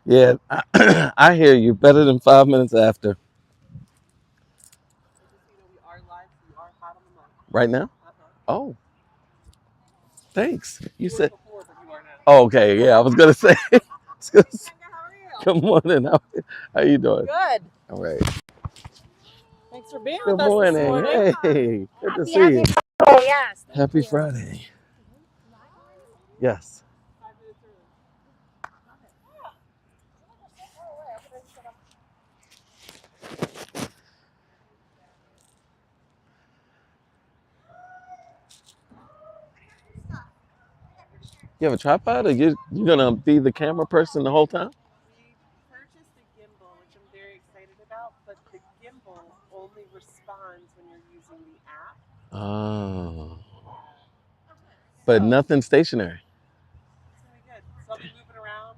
Yeah, I hear you better than 5 minutes after. So just so you know, we are live, so you are hot on the mic. Right now? Uh-huh. Oh, thanks. You You weren't said. before, but you are now. Oh, okay. Yeah, I was gonna say. I was gonna say, How are you? good morning. How you doing? Good. All right. Thanks for being Good with us this morning. morning. Hey, good to see Happy you. Friday, yes. Thank Happy you. Friday. Yes. 5 minutes early. You have a tripod, or you gonna be the camera person the whole time? We purchased a gimbal, which I'm very excited about, but the gimbal only responds when you're using the app. Oh, but So nothing stationary. it's gonna be good. So I'll be moving around.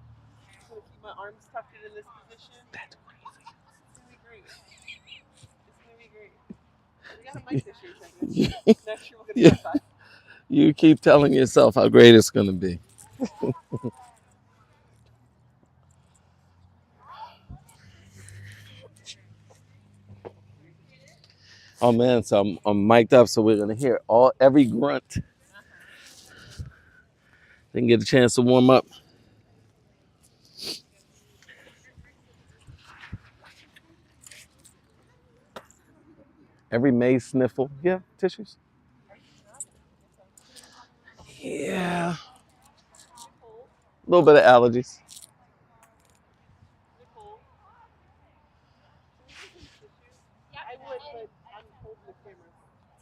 Just gonna keep my arms tucked in this position. That's It's gonna be great. It's gonna be great. We got a mic this year, Cynthia. crazy. Next year we'll get a Yeah, tripod. you keep telling yourself how great it's gonna be. Oh man, so I'm mic'd up, so we're gonna hear every grunt. Didn't get a chance to warm up. Every maze sniffle. Yeah, tissues. Yeah, Nicole, a little bit of allergies. Nicole, can we get some tissues? I would, but I'm holding the camera.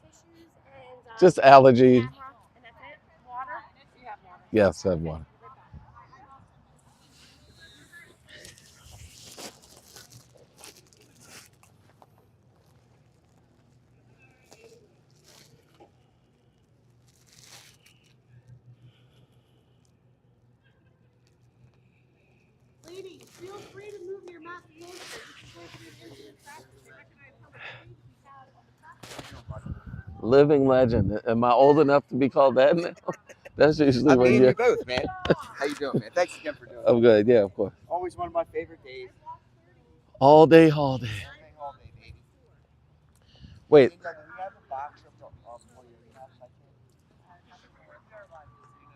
Tissues and Just allergy. camera, and that's it. Water. We have water. Yes, I have Okay, one. be right back. Ladies, feel free to move your mat closer. This is going to be an intimate practice. They recognize how much space we have on the platform. Living legend. Am I old enough to be called that now? That's usually I'm when being you're. you both, man. How you doing, man? Thanks again for doing I'm it. good. Yeah, of course. Always one of my favorite days. All day, all day. All day, baby. Wait, Danielle, do we have a box of one of your caps? I think.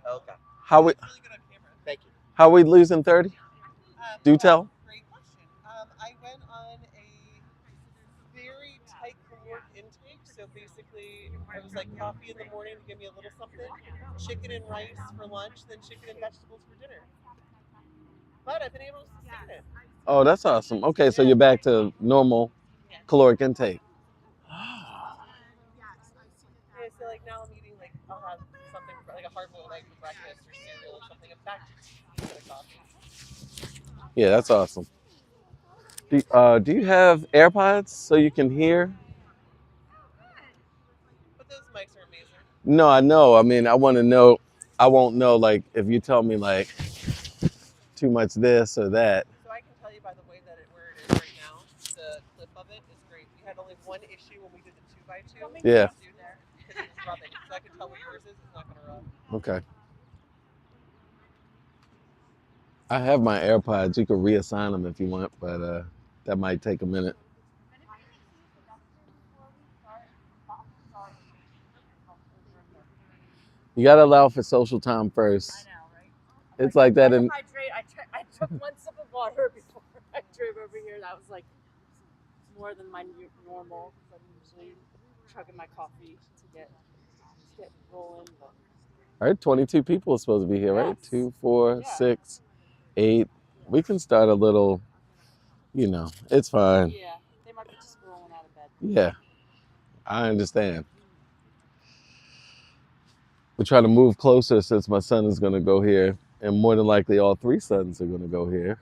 Okay. how we That's really good on camera. Thank you. how we losing 30? Do tell. Great question. I went on a very tight caloric intake. So basically, I was like coffee in the morning to give me a little something, chicken and rice for lunch, then chicken and vegetables for dinner. But I've been able to sustain it. Oh, that's awesome. Okay, so Yeah. you're back to normal Yeah. caloric intake. Yeah, so like now I'm eating like I'll have something like a hard boiled egg for breakfast or cereal or something. I'm back to tea instead of coffee. Yeah, that's awesome. Do you have AirPods so you can hear? But those mics are amazing. No, I know. I mean, I want to know. I won't know like if you tell me like too much this or that. So I can tell you by the way that where it is right now, the clip of it is great. We had only one issue when we did the 2x2 Yeah. because it was rubbing. So I can tell what yours is. It's not going to rub. Okay. I have my AirPods. You can reassign them if you want, but that might take a minute. You gotta allow for social time first. Know, right? It's like that in. Hydrate. I took one sip of water before I drove over here. That was like more than my normal. I'm usually chugging my coffee to get rolling. But All right, 22 people are supposed to be here, right? yes. 2, 4, Yeah. 6, 8. We can start a little. It's fine. Yeah, they might be just rolling out of bed. Yeah, I understand. We try to move closer since my son is gonna go here, and more than likely all three sons are gonna go here.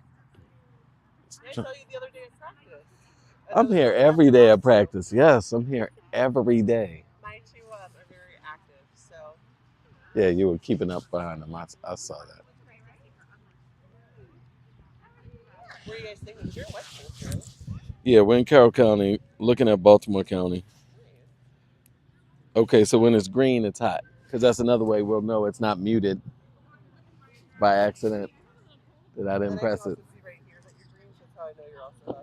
Did I tell you the other day at practice? I'm here every day at practice. Yes, I'm here every day. My two are very active, so. Yeah, you were keeping up behind them. I saw that. Where are you guys thinking? You're in Westchester, right? Yeah, we're in Carroll County, looking at Baltimore County. Okay, so when it's green, it's hot. Because that's another way we'll know it's not muted by accident that I didn't press it.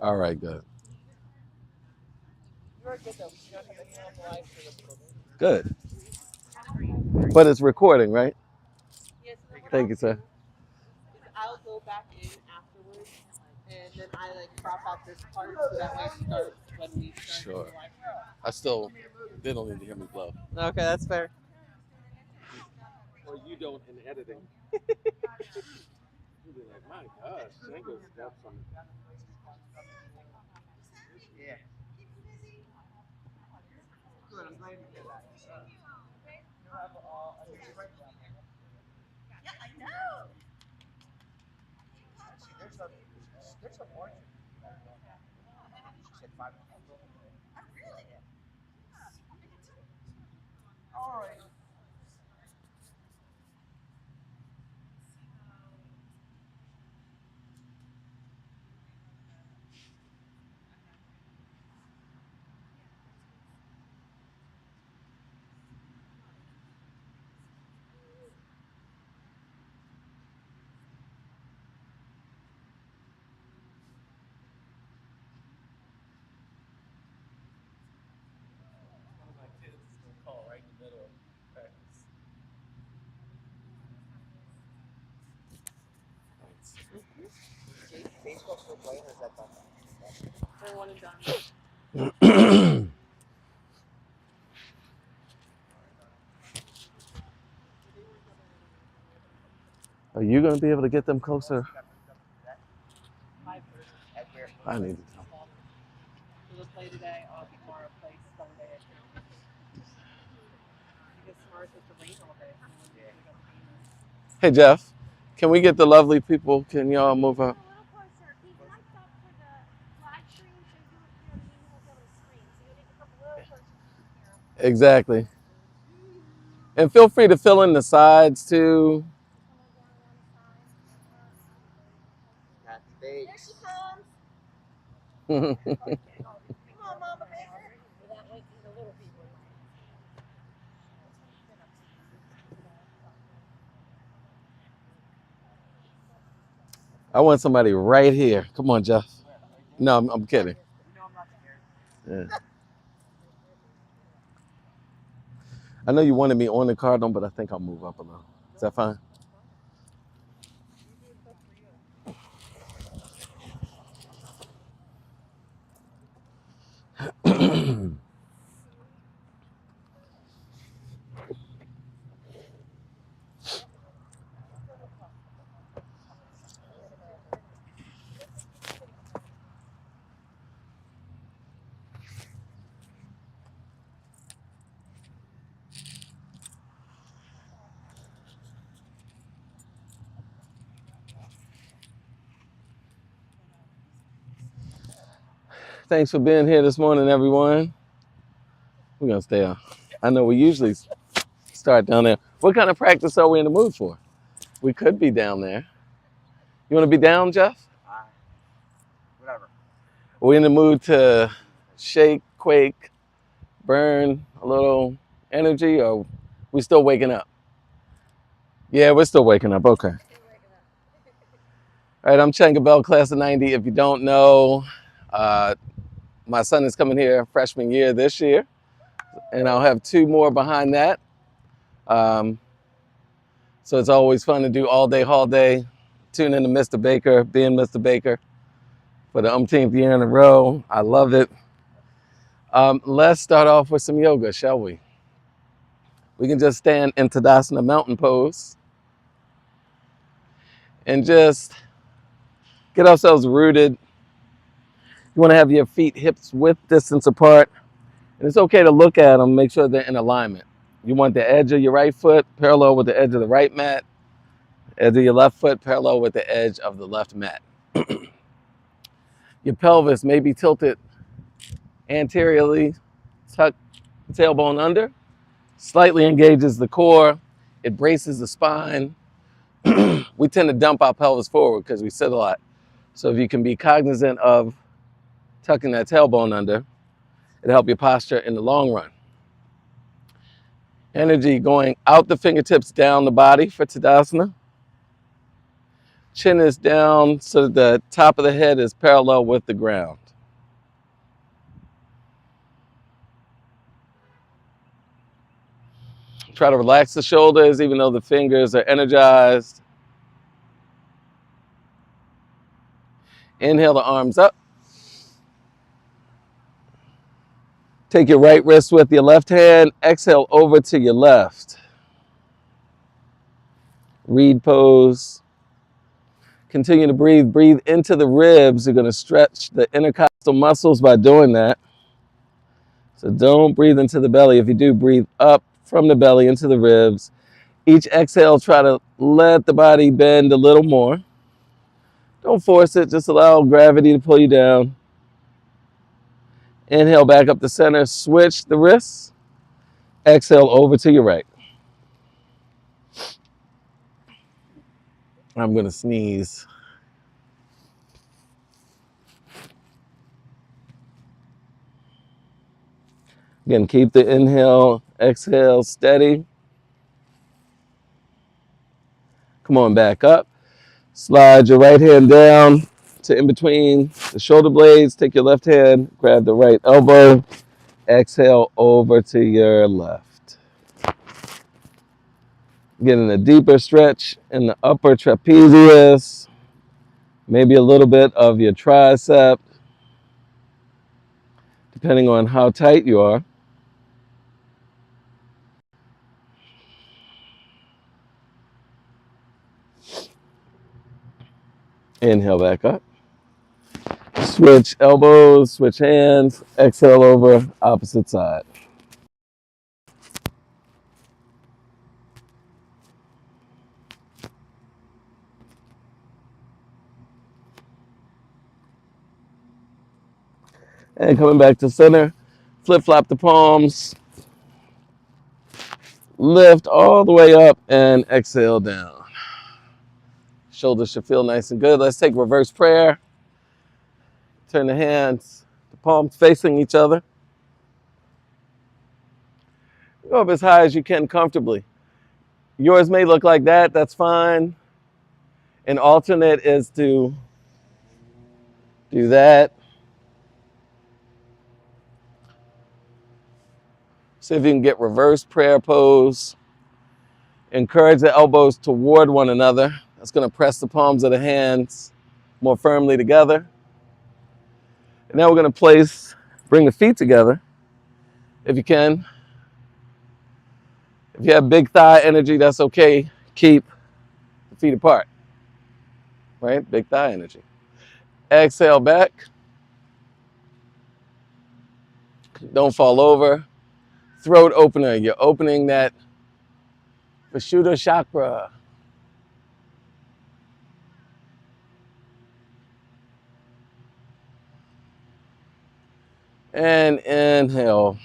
All right, good. You are good though. We got to get you on the live stream a little bit. Good. But it's recording, right? Yes, so then what Thank I'll you, sir. do is I'll go back in afterwards, and then I like crop out this part so that way it starts when we start Sure. the live stream. They don't need to hear me blow. Okay, that's fair. Or you don't in editing. You'll be like, my gosh, Django's got some. Yeah. Good. I'm glad you did that. Yeah, I know. Actually, there's some orange. She said 5. Oh, really? All right. One of my kids is going to call right in the middle of practice. Baseball still playing, or is that done? They're one and done. Are you going to be able to get them closer? 5:30. At where? I need to. So they'll play today. Tomorrow play Sunday. I think. Because tomorrow's supposed to rain all day. Hey, Jeff, can we get the lovely people? Can y'all move up? A little closer. He might stop for the live stream, so you know what I mean? He won't be able to scream. So you'll need to come a little closer to the camera. Exactly. And feel free to fill in the sides too. Not today. There she comes. Hey, Come on, Mama Baker. Without waking the little people. I want somebody right here. Come on, Jeff. No, I'm kidding. You know I'm not scared. Yeah. I know you wanted me on the Cardinal, but I think I'll move up a little. Is that fine? Thanks for being here this morning, everyone. We're gonna stay on. I know we usually start down there. What kind of practice are we in the mood for? We could be down there. You want to be down, Jeff? Whatever. Are we in the mood to shake, quake, burn a little energy, or we still waking up? Yeah, we're still waking up. Okay. All right, I'm Changa Bell, class of 90. If you don't know, my son is coming here freshman year this year, and I'll have 2 more behind that. So it's always fun to do all day, all day. Tune in to Mr. Baker, being Mr. Baker for the umpteenth year in a row. I love it. Let's start off with some yoga, shall we? We can just stand in Tadasana mountain pose and just get ourselves rooted. You want to have your feet hips width distance apart. And it's okay to look at them, make sure they're in alignment. You want the edge of your right foot parallel with the edge of the right mat. Edge of your left foot parallel with the edge of the left mat. Your pelvis may be tilted anteriorly, tuck the tailbone under. Slightly engages the core. It braces the spine. We tend to dump our pelvis forward because we sit a lot. So if you can be cognizant of tucking that tailbone under, it'll help your posture in the long run. Energy going out the fingertips, down the body for Tadasana. Chin is down so that the top of the head is parallel with the ground. Try to relax the shoulders even though the fingers are energized. Inhale the arms up. Take your right wrist with your left hand. Exhale over to your left. Reed pose. Continue to breathe. Breathe into the ribs. You're going to stretch the intercostal muscles by doing that. So don't breathe into the belly. If you do, breathe up from the belly into the ribs. Each exhale, try to let the body bend a little more. Don't force it. Just allow gravity to pull you down. Inhale back up the center. Switch the wrists. Exhale over to your right. I'm going to sneeze. Again, keep the inhale, exhale steady. Come on, back up. Slide your right hand down to in between the shoulder blades. Take your left hand, grab the right elbow. Exhale over to your left. Getting a deeper stretch in the upper trapezius. Maybe a little bit of your tricep, depending on how tight you are. Inhale back up. Switch elbows, switch hands. Exhale over, opposite side. And coming back to center, flip-flop the palms. Lift all the way up and exhale down. Shoulders should feel nice and good. Let's take reverse prayer. Turn the hands, the palms facing each other. Go up as high as you can comfortably. Yours may look like that, that's fine. An alternate is to do that. See if you can get reverse prayer pose. Encourage the elbows toward one another. That's going to press the palms of the hands more firmly together. And now we're going to bring the feet together if you can. If you have big thigh energy, that's okay. Keep the feet apart, right? Big thigh energy. Exhale back. Don't fall over. Throat opener. You're opening that Vishuddha chakra. And inhale.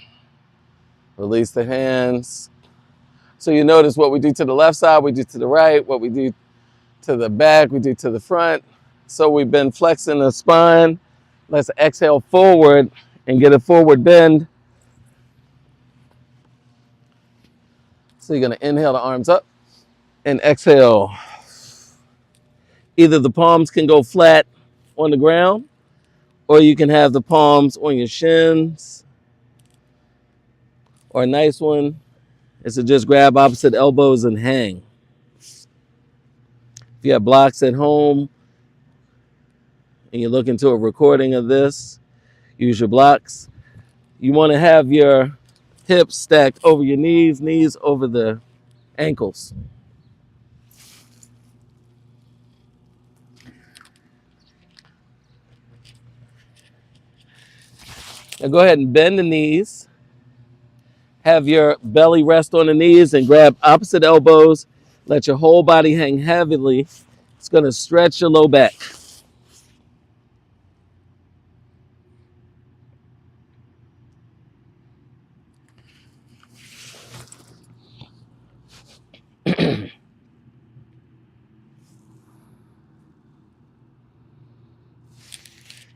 Release the hands. So you notice what we do to the left side, we do to the right, what we do to the back, we do to the front. So we've been flexing the spine. Let's exhale forward and get a forward bend. So you're going to inhale the arms up and exhale. Either the palms can go flat on the ground or you can have the palms on your shins. Or a nice one is to just grab opposite elbows and hang. If you have blocks at home and you're looking to a recording of this, use your blocks. You want to have your hips stacked over your knees, knees over the ankles. Now go ahead and bend the knees. Have your belly rest on the knees and grab opposite elbows. Let your whole body hang heavily. It's going to stretch your low back.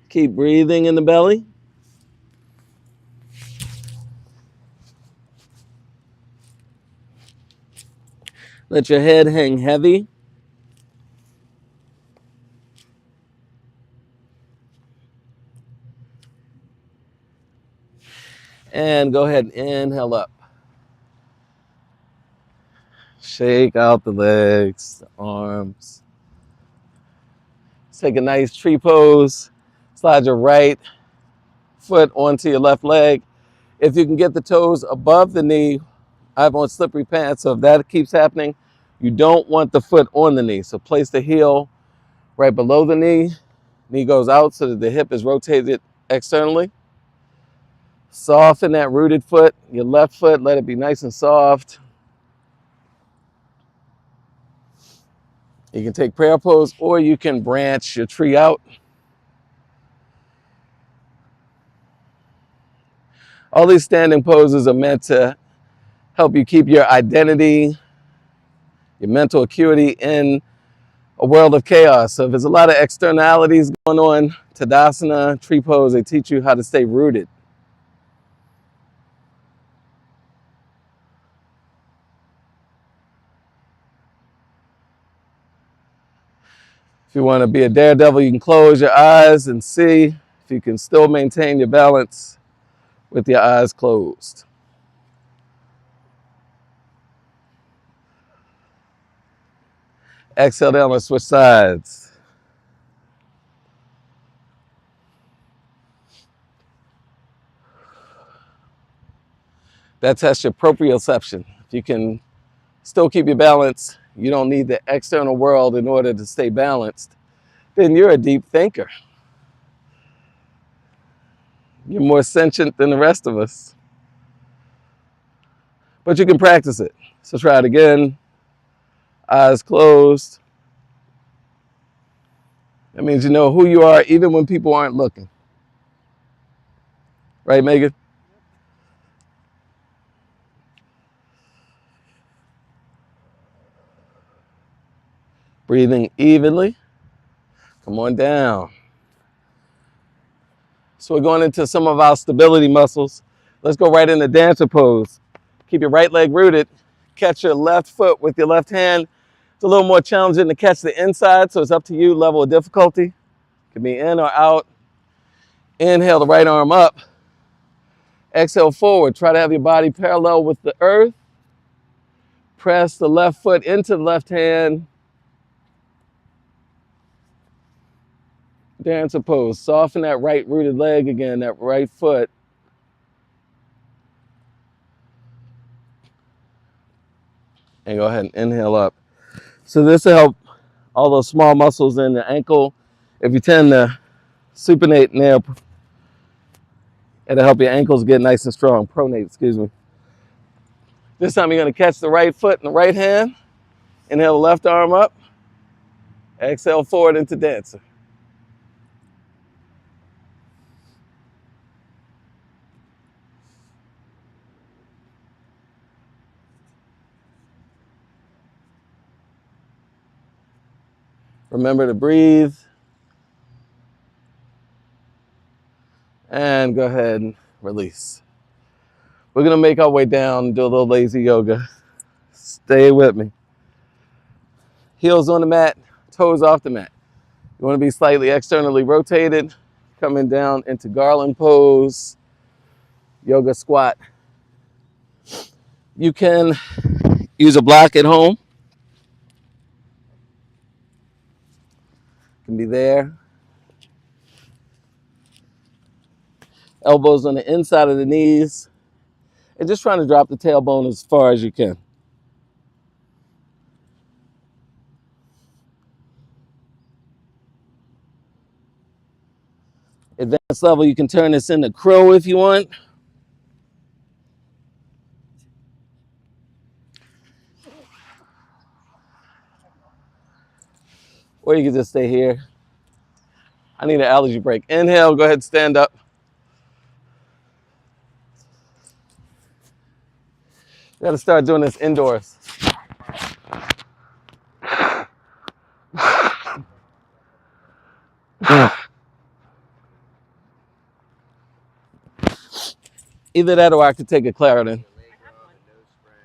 Keep breathing in the belly. Let your head hang heavy. And go ahead and inhale up. Shake out the legs, the arms. Let's take a nice tree pose. Slide your right foot onto your left leg. If you can get the toes above the knee, I have on slippery pants, so if that keeps happening, you don't want the foot on the knee. So place the heel right below the knee. Knee goes out so that the hip is rotated externally. Soften that rooted foot. Your left foot, let it be nice and soft. You can take prayer pose or you can branch your tree out. All these standing poses are meant to help you keep your identity, your mental acuity in a world of chaos. So if there's a lot of externalities going on, Tadasana, tree pose, they teach you how to stay rooted. If you want to be a daredevil, you can close your eyes and see if you can still maintain your balance with your eyes closed. Exhale down and switch sides. That tests your proprioception. If you can still keep your balance, you don't need the external world in order to stay balanced, then you're a deep thinker. You're more sentient than the rest of us. But you can practice it. So try it again. Eyes closed. That means you know who you are even when people aren't looking. Right, Megan? Breathing evenly. Come on down. So we're going into some of our stability muscles. Let's go right into dancer pose. Keep your right leg rooted. Catch your left foot with your left hand. It's a little more challenging to catch the inside, so it's up to you, level of difficulty. Could be in or out. Inhale the right arm up. Exhale forward. Try to have your body parallel with the earth. Press the left foot into the left hand. Dancer pose. Soften that right rooted leg again, that right foot. And go ahead and inhale up. So this will help all those small muscles in the ankle. If you tend to supinate now, it'll help your ankles get nice and strong. Pronate, excuse me. This time you're going to catch the right foot in the right hand. Inhale the left arm up. Exhale forward into dancer. Remember to breathe. And go ahead and release. We're going to make our way down and do a little lazy yoga. Stay with me. Heels on the mat, toes off the mat. You want to be slightly externally rotated, coming down into garland pose, yoga squat. You can use a block at home. Can be there. Elbows on the inside of the knees. And just trying to drop the tailbone as far as you can. Advanced level, you can turn this into crow if you want. Or you can just stay here. I need an allergy break. Inhale, go ahead, stand up. You gotta start doing this indoors. Either that or I could take a Claritin.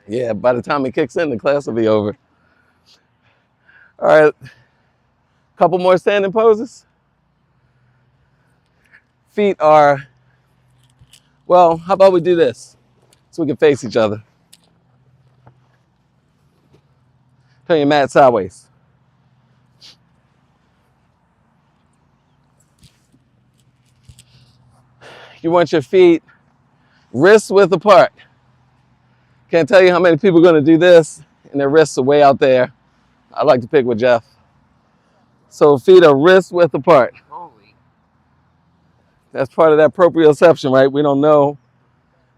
Yeah, by the time it kicks in, the class will be over. All right, couple more standing poses. Feet are Well, how about we do this so we can face each other? Turn your mat sideways. You want your feet wrist width apart. Can't tell you how many people are going to do this and their wrists are way out there. I like to pick with Jeff. So feet are wrist width apart. Holy. That's part of that proprioception, right? We don't know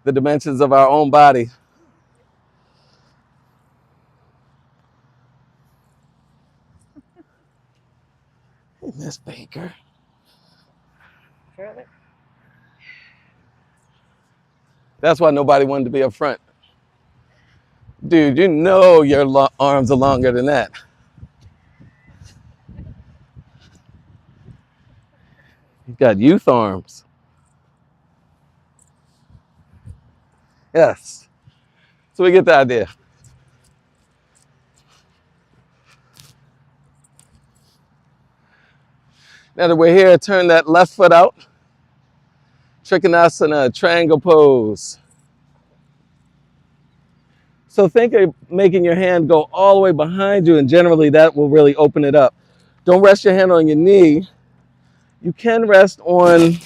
the dimensions of our own body. Hey, Miss Baker. Charlotte? That's why nobody wanted to be up front. Dude, you know your arms are longer than that. You've got youth arms. Yes. So we get the idea. Now that we're here, turn that left foot out. Trikonasana, triangle pose. So think of making your hand go all the way behind you, and generally that will really open it up. Don't rest your hand on your knee. You can rest on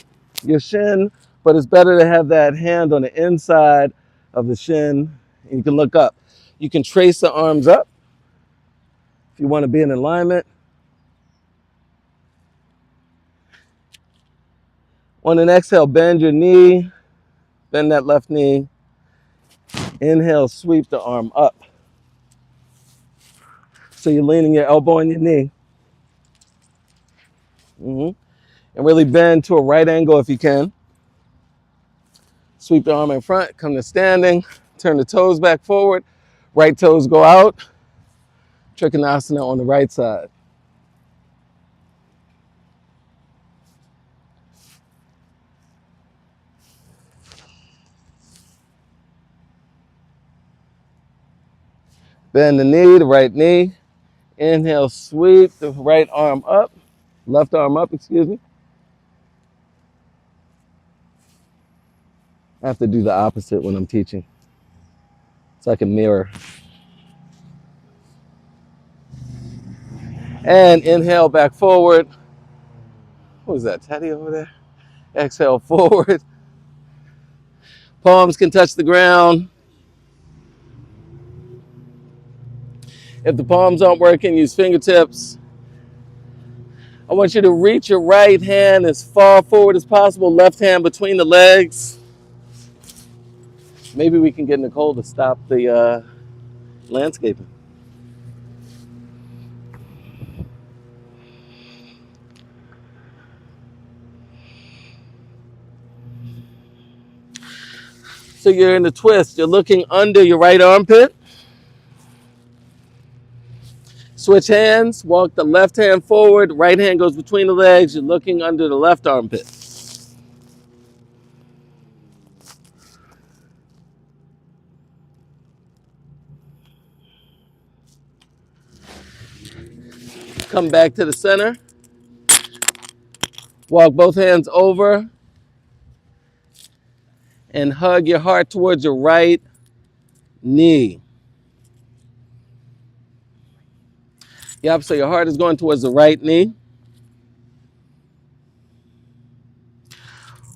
your shin, but it's better to have that hand on the inside of the shin, and you can look up. You can trace the arms up if you want to be in alignment. On an exhale, bend your knee, bend that left knee. Inhale, sweep the arm up. So you're leaning your elbow on your knee. And really bend to a right angle if you can. Sweep the arm in front, come to standing, turn the toes back forward, right toes go out. Trikonasana on the right side. Bend the knee, the right knee. Inhale, sweep the right arm up, left arm up, excuse me. I have to do the opposite when I'm teaching, so I can mirror. And inhale back forward. What was that, Teddy over there? Exhale forward. Palms can touch the ground. If the palms aren't working, use fingertips. I want you to reach your right hand as far forward as possible, left hand between the legs. Maybe we can get Nicole to stop the landscaping. So you're in the twist. You're looking under your right armpit. Switch hands. Walk the left hand forward. Right hand goes between the legs. You're looking under the left armpit. Come back to the center. Walk both hands over and hug your heart towards your right knee. Yep, so your heart is going towards the right knee.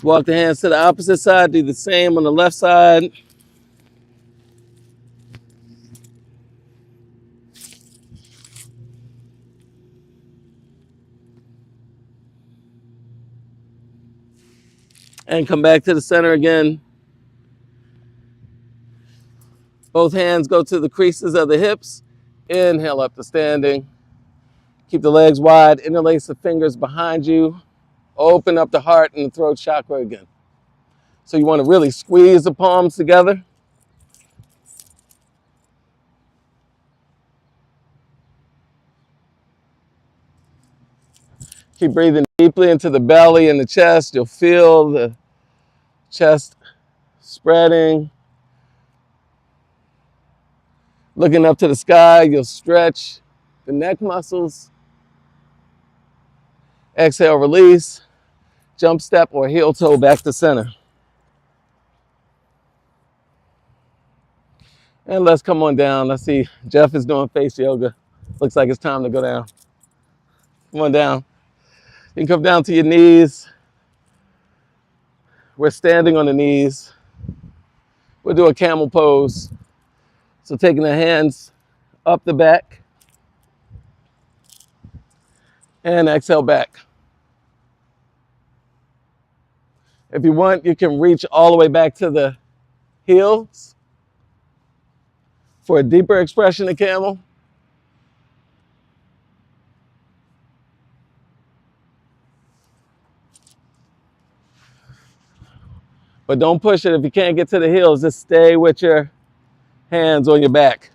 Walk the hands to the opposite side. Do the same on the left side. And come back to the center again. Both hands go to the creases of the hips. Inhale up to standing. Keep the legs wide. Interlace the fingers behind you. Open up the heart and the throat chakra again. So you want to really squeeze the palms together. Keep breathing deeply into the belly and the chest. You'll feel the chest spreading. Looking up to the sky, you'll stretch the neck muscles. Exhale, release. Jump step or heel toe back to center. And let's come on down. I see Jeff is doing face yoga. Looks like it's time to go down. Come on down. You can come down to your knees. We're standing on the knees. We'll do a camel pose. So taking the hands up the back and exhale back. If you want, you can reach all the way back to the heels for a deeper expression of camel. But don't push it. If you can't get to the heels, just stay with your hands on your back.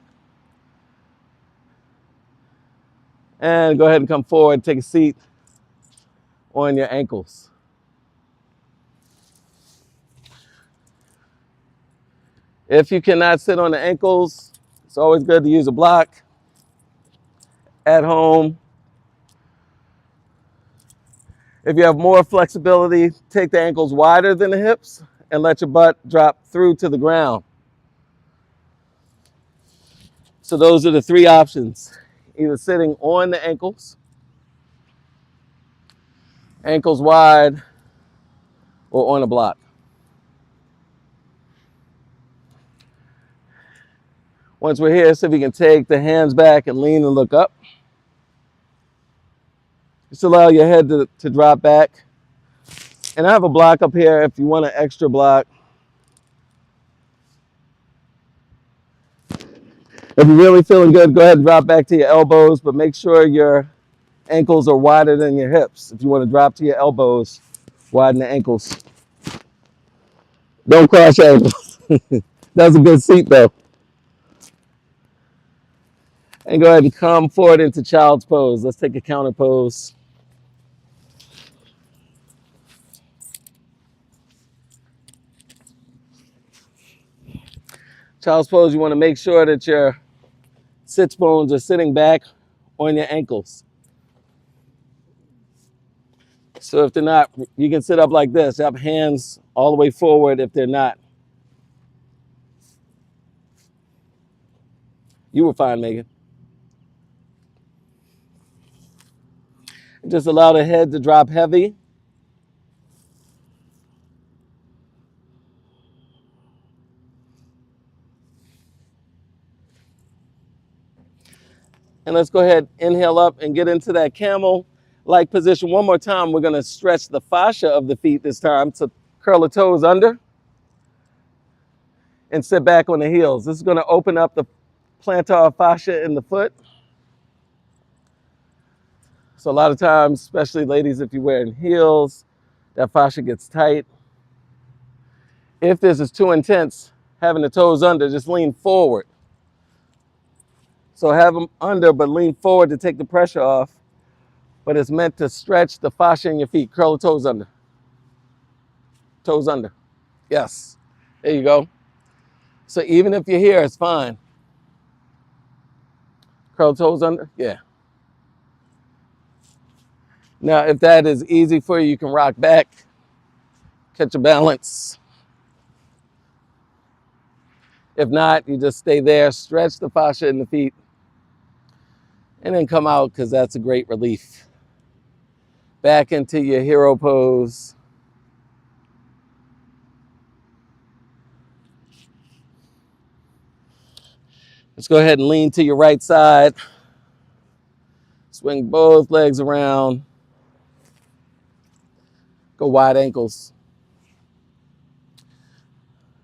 And go ahead and come forward, take a seat on your ankles. If you cannot sit on the ankles, it's always good to use a block at home. If you have more flexibility, take the ankles wider than the hips and let your butt drop through to the ground. So those are the three options. Either sitting on the ankles wide, or on a block. Once we're here, see if you can take the hands back and lean and look up. Just allow your head to drop back. And I have a block up here if you want an extra block. If you're really feeling good, go ahead and drop back to your elbows, but make sure your ankles are wider than your hips. If you want to drop to your elbows, widen the ankles. Don't cross your ankles. That's a good seat though. And go ahead and come forward into child's pose. Let's take a counter pose. Child's pose, you want to make sure that your sits bones are sitting back on your ankles. So if they're not, you can sit up like this. Have hands all the way forward if they're not. You were fine, Megan. Just allow the head to drop heavy. And let's go ahead, inhale up and get into that camel-like position. One more time, we're gonna stretch the fascia of the feet this time. So curl the toes under and sit back on the heels. This is gonna open up the plantar fascia in the foot. So a lot of times, especially ladies, if you're wearing heels, that fascia gets tight. If this is too intense, having the toes under, just lean forward. So have them under, but lean forward to take the pressure off. But it's meant to stretch the fascia in your feet. Curl the toes under. Toes under. Yes. There you go. So even if you're here, it's fine. Curl the toes under. Yeah. Now, if that is easy for you, you can rock back. Catch your balance. If not, you just stay there. Stretch the fascia in the feet. And then come out, because that's a great relief. Back into your hero pose. Let's go ahead and lean to your right side. Swing both legs around. Go wide ankles.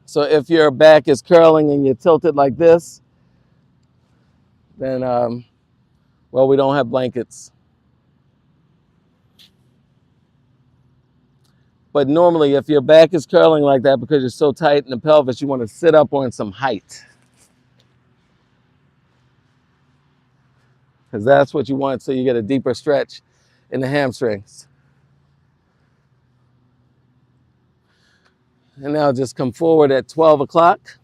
So if your back is curling and you're tilted like this, then, well, we don't have blankets. But normally, if your back is curling like that because you're so tight in the pelvis, you want to sit up on some height. Because that's what you want, so you get a deeper stretch in the hamstrings. And now just come forward at 12 o'clock.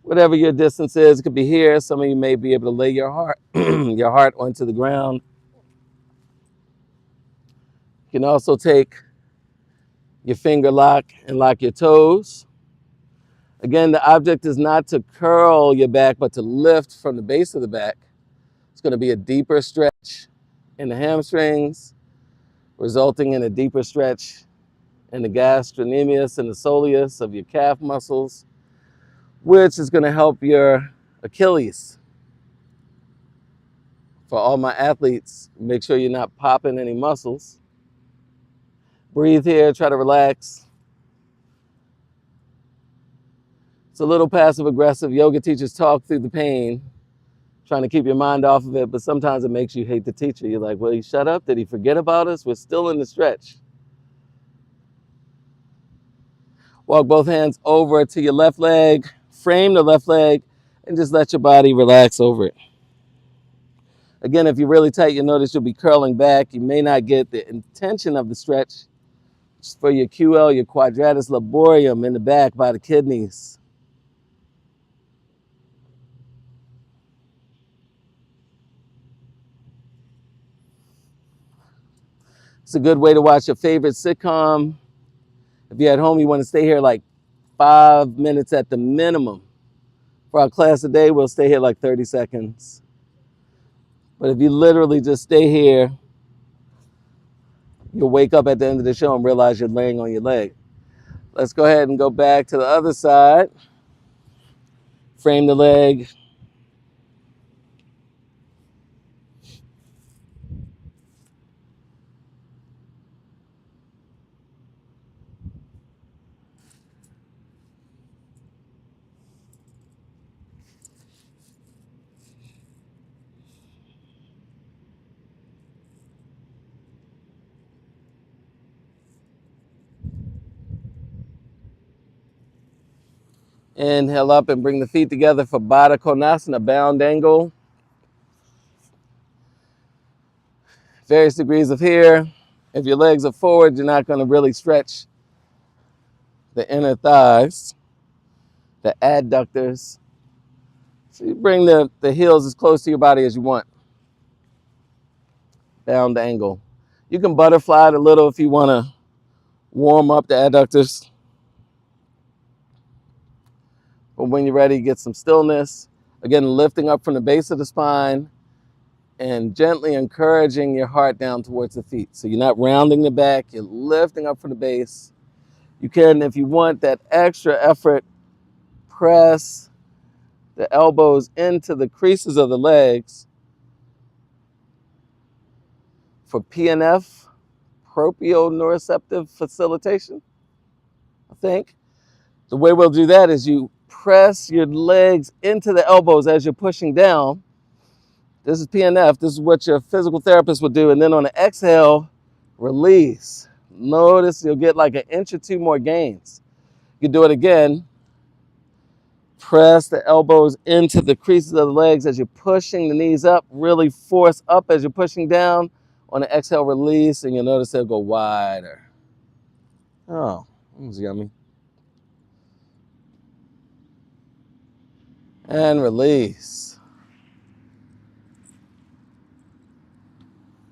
Whatever your distance is, it could be here. Some of you may be able to lay your heart, your heart onto the ground. You can also take your finger lock and lock your toes. Again, the object is not to curl your back, but to lift from the base of the back. It's going to be a deeper stretch in the hamstrings, resulting in a deeper stretch in the gastrocnemius and the soleus of your calf muscles, which is going to help your Achilles. For all my athletes, make sure you're not popping any muscles. Breathe here, try to relax. It's a little passive aggressive. Yoga teachers talk through the pain, trying to keep your mind off of it, but sometimes it makes you hate the teacher. You're like, well, he shut up? Did he forget about us? We're still in the stretch. Walk both hands over to your left leg, frame the left leg, and just let your body relax over it. Again, if you're really tight, you'll notice you'll be curling back. You may not get the intention of the stretch. It's for your QL, your quadratus laborium in the back by the kidneys. It's a good way to watch your favorite sitcom. If you're at home, you want to stay here like 5 minutes at the minimum. For our class today, we'll stay here like 30 seconds. But if you literally just stay here, you'll wake up at the end of the show and realize you're laying on your leg. Let's go ahead and go back to the other side. Frame the leg. Inhale up and bring the feet together for Baddha Konasana, bound angle. Various degrees of here. If your legs are forward, you're not going to really stretch the inner thighs, the adductors. So you bring the heels as close to your body as you want. Bound angle. You can butterfly it a little if you want to warm up the adductors. But when you're ready, get some stillness. Again, lifting up from the base of the spine and gently encouraging your heart down towards the feet. So you're not rounding the back, you're lifting up from the base. You can, if you want that extra effort, press the elbows into the creases of the legs for PNF, proprioneuroceptive facilitation, I think. The way we'll do that is you press your legs into the elbows as you're pushing down. This is PNF. This is what your physical therapist would do. And then on the exhale, release. Notice you'll get like 1 inch or 2 more gains. You do it again. Press the elbows into the creases of the legs as you're pushing the knees up. Really force up as you're pushing down. On the exhale, release, and you'll notice they'll go wider. Oh, that was yummy. And release.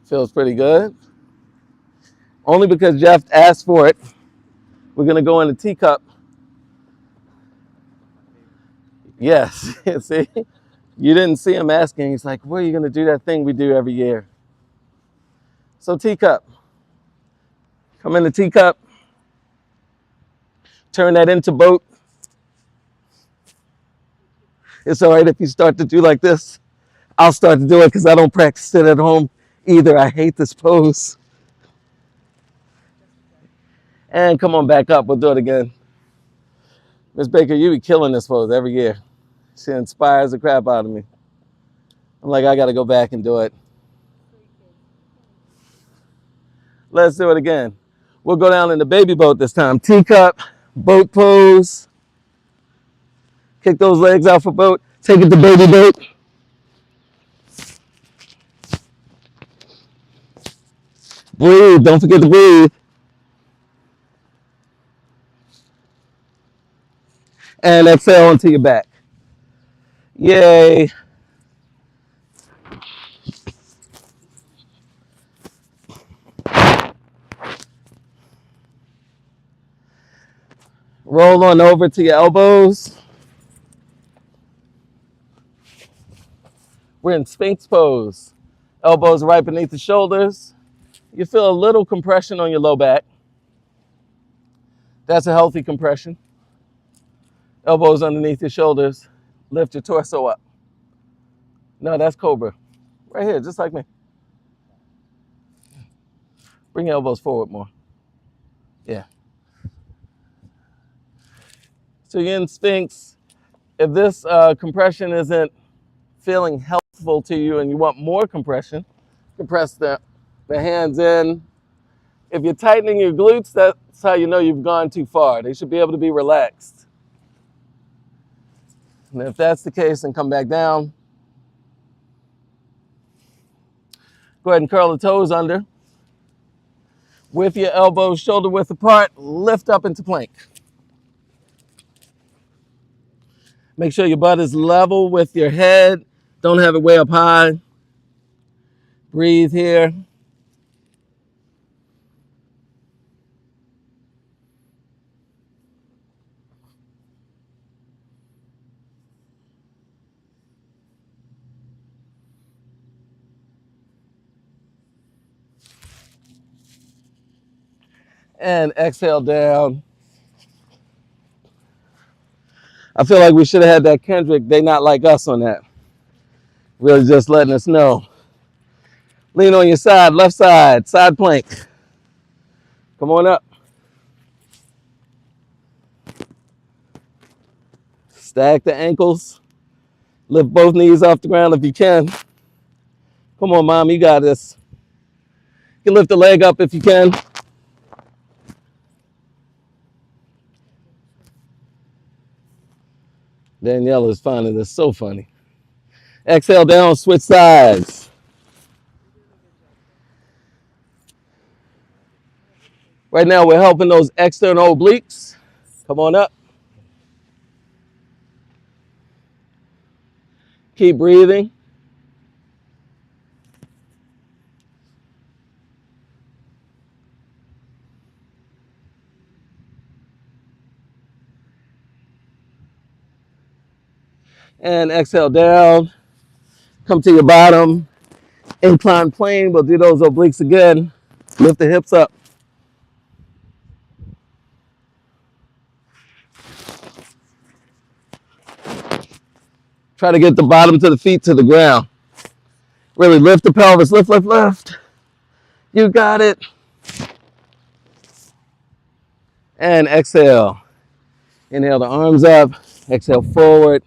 Feels pretty good. Only because Jeff asked for it, we're going to go in the teacup. Yes, see? You didn't see him asking. He's like, where are you going to do that thing we do every year? So teacup. Come in the teacup. Turn that into boat. It's all right if you start to do like this. I'll start to do it because I don't practice it at home either. I hate this pose. And come on back up. We'll do it again. Miss Baker, you be killing this pose every year. She inspires the crap out of me. I'm like, I got to go back and do it. Let's do it again. We'll go down in the baby boat this time. Teacup, boat pose. Kick those legs out for boat. Take it to baby boat. Breathe. Don't forget to breathe. And exhale onto your back. Yay. Roll on over to your elbows. We're in Sphinx pose. Elbows right beneath the shoulders. You feel a little compression on your low back. That's a healthy compression. Elbows underneath your shoulders. Lift your torso up. No, that's Cobra. Right here, just like me. Bring your elbows forward more. Yeah. So you're in Sphinx. If this compression isn't feeling helpful to you and you want more compression, compress the hands in. If you're tightening your glutes, that's how you know you've gone too far. They should be able to be relaxed. And if that's the case, then come back down. Go ahead and curl the toes under. With your elbows shoulder width apart, lift up into plank. Make sure your butt is level with your head. Don't have it way up high. Breathe here. And exhale down. I feel like we should have had that Kendrick, they not like us on that. Really just letting us know. Lean on your side, left side, side plank. Come on up. Stack the ankles. Lift both knees off the ground if you can. Come on, mom, you got this. You can lift the leg up if you can. Danielle is finding this so funny. Exhale down, switch sides. Right now we're helping those external obliques. Come on up. Keep breathing. And exhale down. Come to your bottom. Incline plane. We'll do those obliques again. Lift the hips up. Try to get the bottom to the feet to the ground. Really lift the pelvis. Lift, lift, lift. You got it. And exhale. Inhale the arms up. Exhale forward.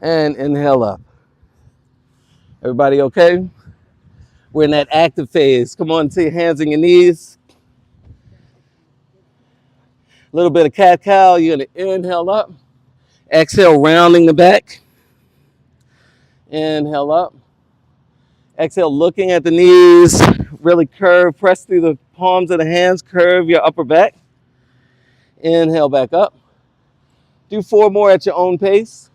And inhale up. Everybody okay? We're in that active phase. Come on to your hands and your knees. A little bit of cat-cow. You're going to inhale up. Exhale, rounding the back. Inhale up. Exhale, looking at the knees. Really curve. Press through the palms of the hands. Curve your upper back. Inhale back up. Do 4 more at your own pace.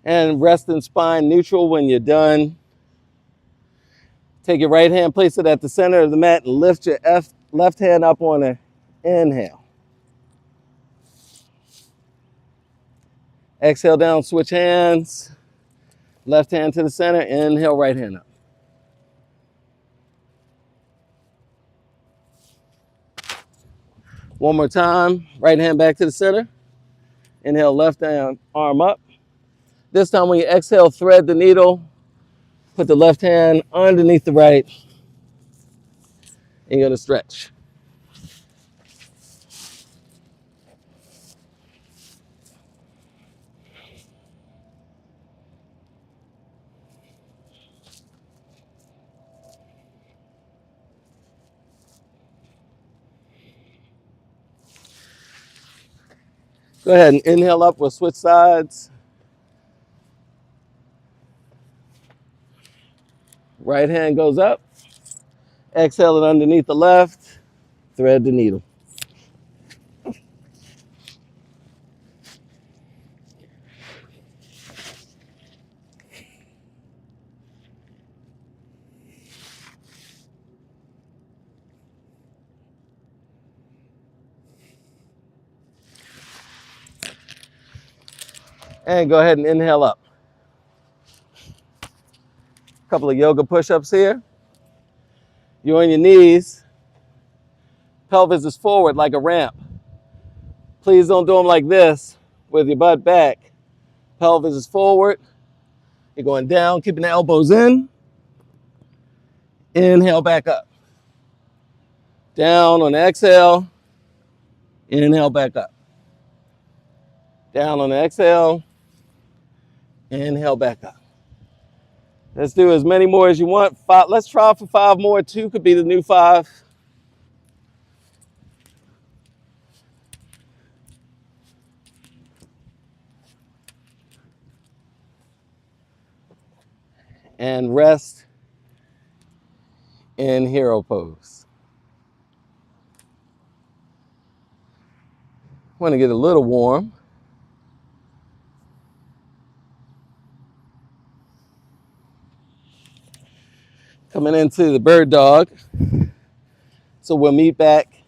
And rest in spine neutral when you're done. Take your right hand, place it at the center of the mat, and lift your left hand up on an inhale. Exhale down, switch hands. Left hand to the center, inhale, right hand up. One more time, right hand back to the center. Inhale, left hand, arm up. This time when you exhale, thread the needle. Put the left hand underneath the right. And you're gonna stretch. Go ahead and inhale up. We'll switch sides. Right hand goes up. Exhale it underneath the left. Thread the needle. And go ahead and inhale up. A couple of yoga push-ups here. You're on your knees. Pelvis is forward like a ramp. Please don't do them like this with your butt back. Pelvis is forward. You're going down, keeping the elbows in. Inhale back up. Down on the exhale. Inhale back up. Down on the exhale. Inhale back up. Let's do as many more as you want. Let's try for 5 more. 2 could be the new 5. And rest in hero pose. Want to get a little warm. Coming into the bird dog. So we'll meet back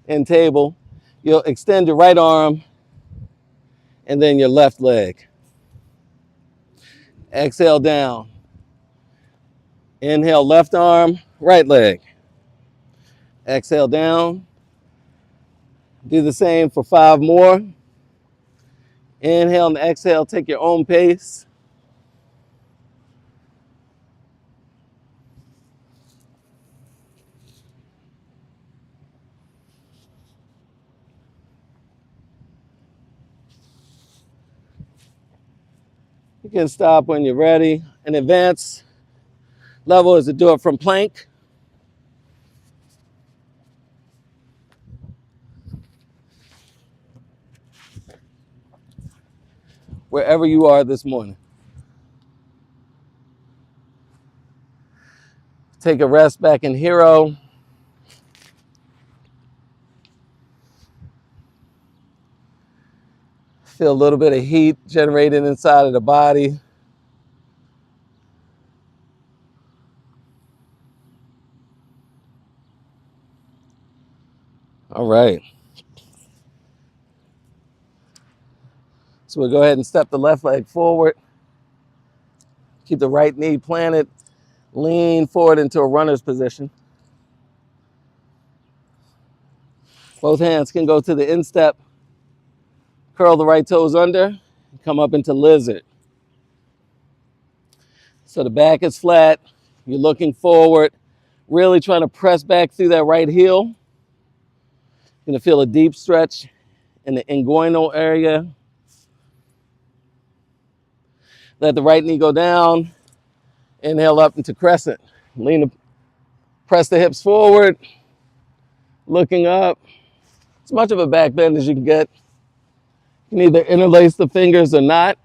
in table. You'll extend your right arm and then your left leg. Exhale down. Inhale, left arm, right leg. Exhale down. Do the same for 5 more. Inhale and exhale, take your own pace. You can stop when you're ready. An advanced level is to do it from plank. Wherever you are this morning. Take a rest back in hero. Feel a little bit of heat generated inside of the body. All right. So we'll go ahead and step the left leg forward. Keep the right knee planted. Lean forward into a runner's position. Both hands can go to the instep. Curl the right toes under. Come up into lizard. So the back is flat. You're looking forward. Really trying to press back through that right heel. You're going to feel a deep stretch in the inguinal area. Let the right knee go down. Inhale up into crescent. Press the hips forward. Looking up. As much of a back bend as you can get. You can either interlace the fingers or not.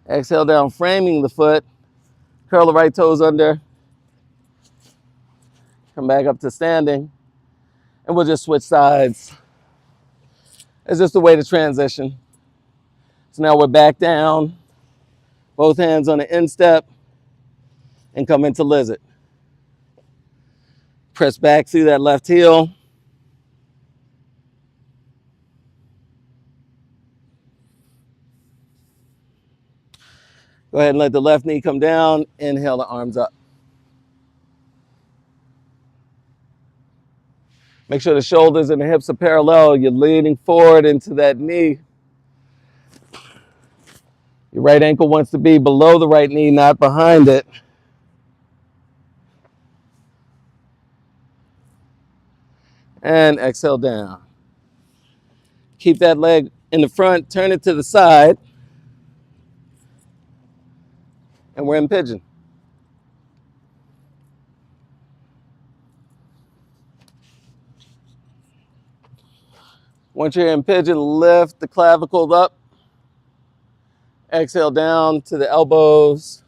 Exhale down, framing the foot. Curl the right toes under. Come back up to standing. And we'll just switch sides. It's just a way to transition. So now we're back down. Both hands on the instep. And come into lizard. Press back through that left heel. Go ahead and let the left knee come down. Inhale the arms up. Make sure the shoulders and the hips are parallel. You're leaning forward into that knee. Your right ankle wants to be below the right knee, not behind it. And exhale down. Keep that leg in the front, turn it to the side. And we're in pigeon. Once you're in pigeon, lift the clavicles up. Exhale down to the elbows.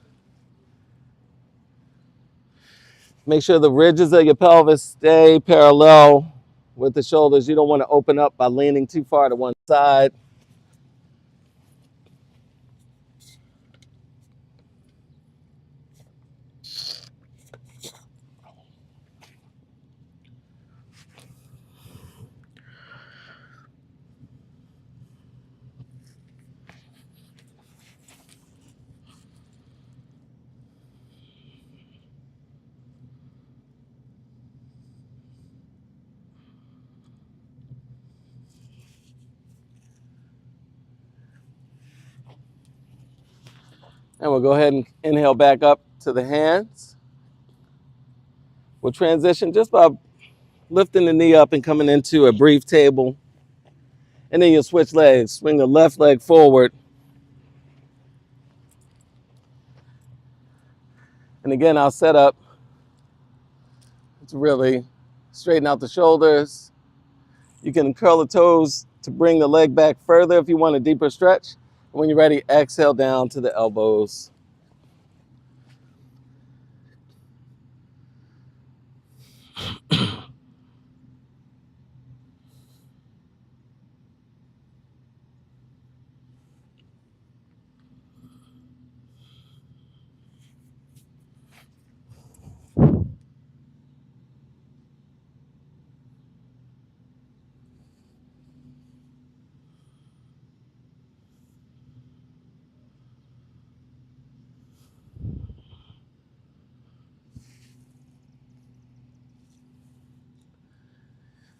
Make sure the ridges of your pelvis stay parallel with the shoulders. You don't want to open up by leaning too far to one side. And we'll go ahead and inhale back up to the hands. We'll transition just by lifting the knee up and coming into a brief table. And then you'll switch legs. Swing the left leg forward. And again, I'll set up to really straighten out the shoulders. You can curl the toes to bring the leg back further if you want a deeper stretch. When you're ready, exhale down to the elbows.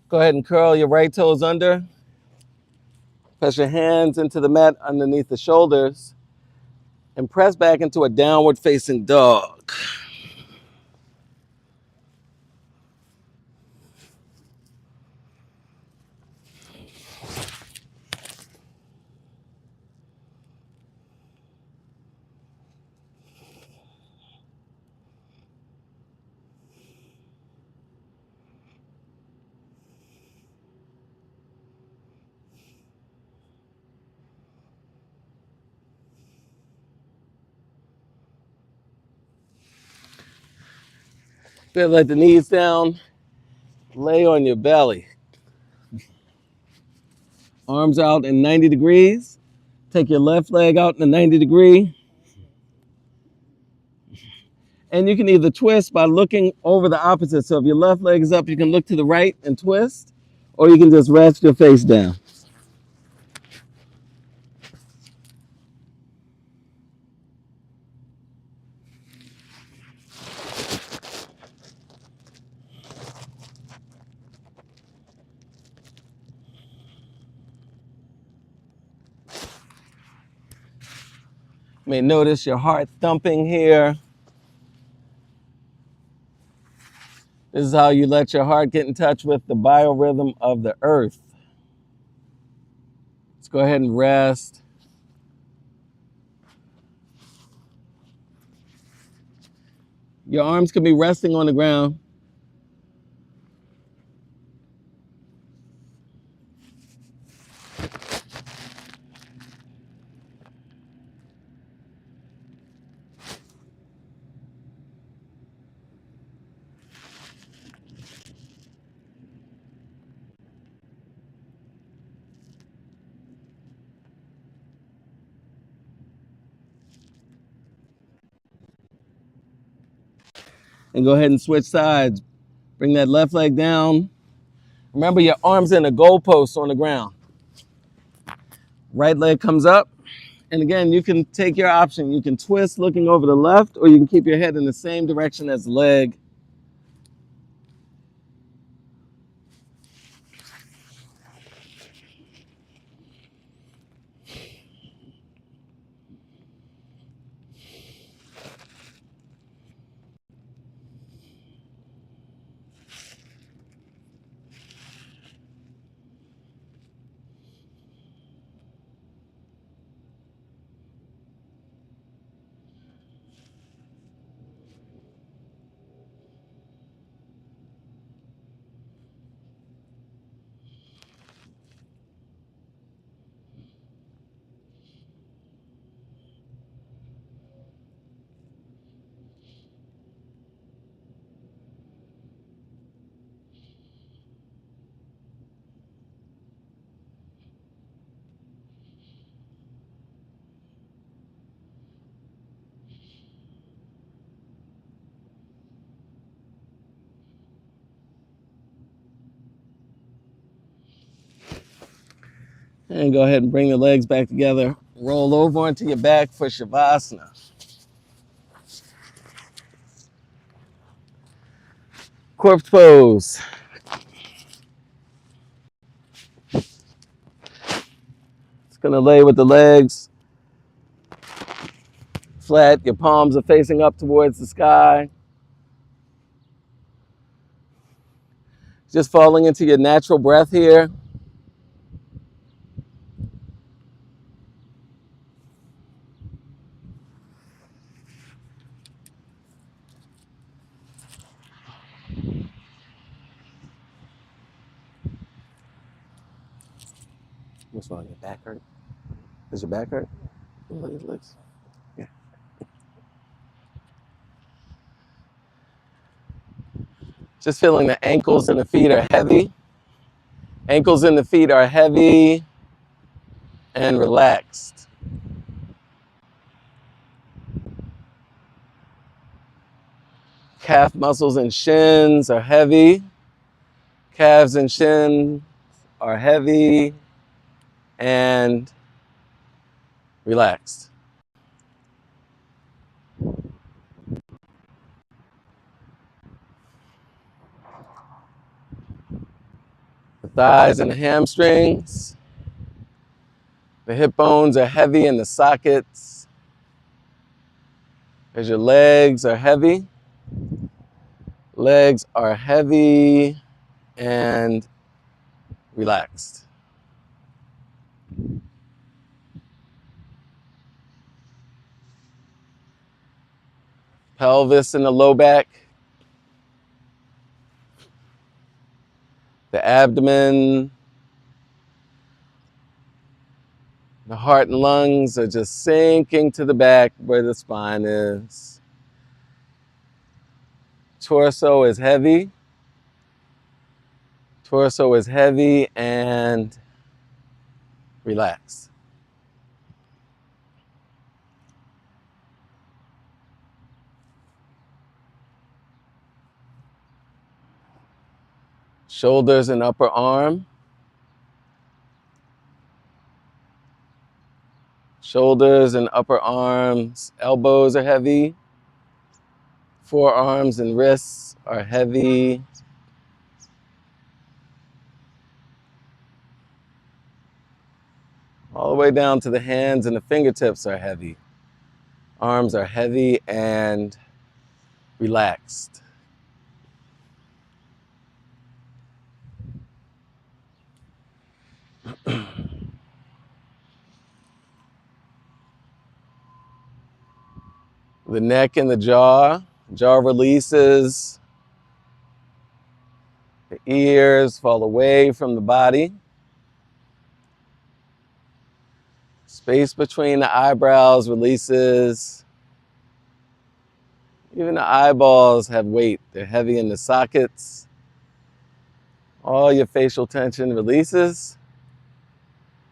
Go ahead and curl your right toes under. Press your hands into the mat underneath the shoulders and press back into a downward facing dog. Good, let the knees down. Lay on your belly. Arms out in 90 degrees. Take your left leg out in a 90 degree. And you can either twist by looking over the opposite. So if your left leg is up, you can look to the right and twist, or you can just rest your face down. You may notice your heart thumping here. This is how you let your heart get in touch with the biorhythm of the earth. Let's go ahead and rest. Your arms can be resting on the ground. And go ahead and switch sides. Bring that left leg down. Remember, your arms in a goalpost on the ground. Right leg comes up. And again, you can take your option. You can twist looking over the left, or you can keep your head in the same direction as the leg. And go ahead and bring the legs back together. Roll over onto your back for Shavasana. Corpse pose. It's gonna lay with the legs flat. Your palms are facing up towards the sky. Just falling into your natural breath here. What's wrong? Your back hurt? Does your back hurt? Look at your legs. Yeah. Just feeling the ankles and the feet are heavy. Ankles and the feet are heavy and relaxed. Calf muscles and shins are heavy. Calves and shins are heavy and relaxed. The thighs and the hamstrings. The hip bones are heavy in the sockets. As your legs are heavy. Legs are heavy and relaxed. Pelvis and the low back. The abdomen. The heart and lungs are just sinking to the back where the spine is. Torso is heavy. Torso is heavy and relaxed. Shoulders and upper arm. Shoulders and upper arms. Elbows are heavy. Forearms and wrists are heavy. All the way down to the hands and the fingertips are heavy. Arms are heavy and relaxed. The neck and the jaw. Jaw releases. The ears fall away from the body. Space between the eyebrows releases. Even the eyeballs have weight. They're heavy in the sockets. All your facial tension releases.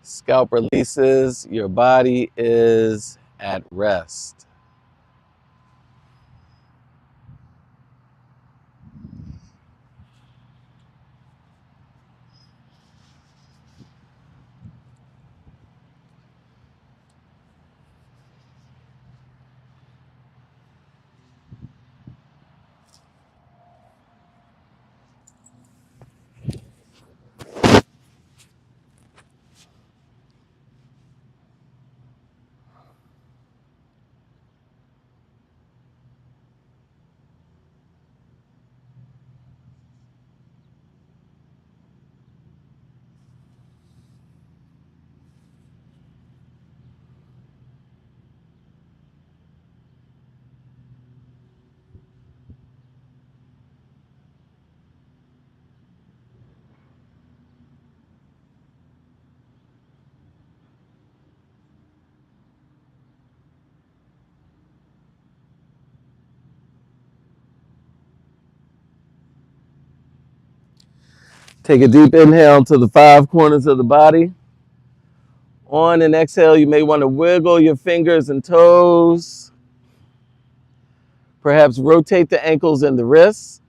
Scalp releases. Your body is at rest. Take a deep inhale to the 5 corners of the body. On an exhale, you may want to wiggle your fingers and toes. Perhaps rotate the ankles and the wrists.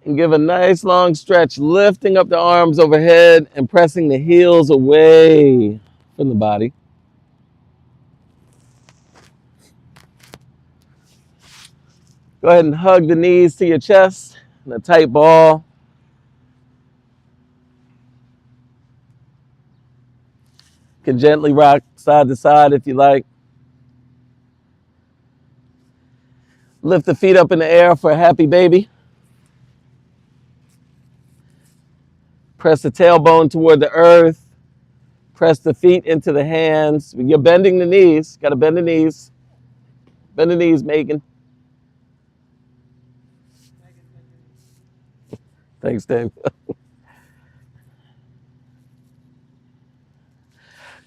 And give a nice long stretch, lifting up the arms overhead and pressing the heels away from the body. Go ahead and hug the knees to your chest in a tight ball. You can gently rock side to side if you like. Lift the feet up in the air for a happy baby. Press the tailbone toward the earth. Press the feet into the hands. You're bending the knees. Got to bend the knees. Bend the knees, Megan. Thanks, Dave.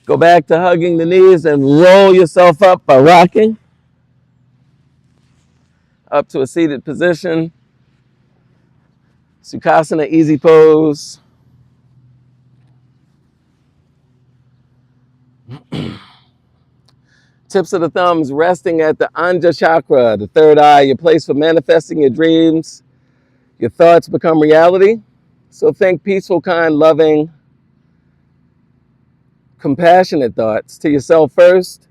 Go back to hugging the knees and roll yourself up by rocking up to a seated position. Sukhasana, easy pose. Tips of the thumbs resting at the Anja chakra, the third eye, your place for manifesting your dreams. Your thoughts become reality. So think peaceful, kind, loving, compassionate thoughts to yourself first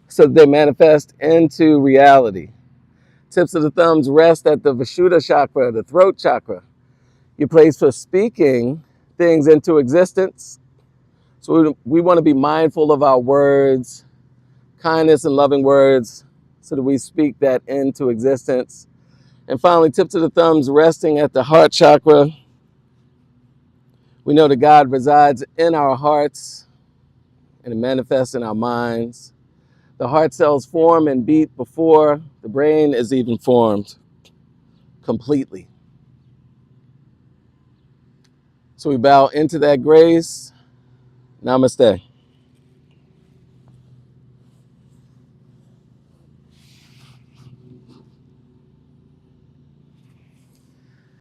so that they manifest into reality. Tips of the thumbs rest at the Vishuddha chakra, the throat chakra, your place for speaking things into existence. So we want to be mindful of our words, kindness and loving words, so that we speak that into existence. And finally, tips of the thumbs resting at the heart chakra. We know that God resides in our hearts and it manifests in our minds. The heart cells form and beat before the brain is even formed completely. So we bow into that grace. Namaste.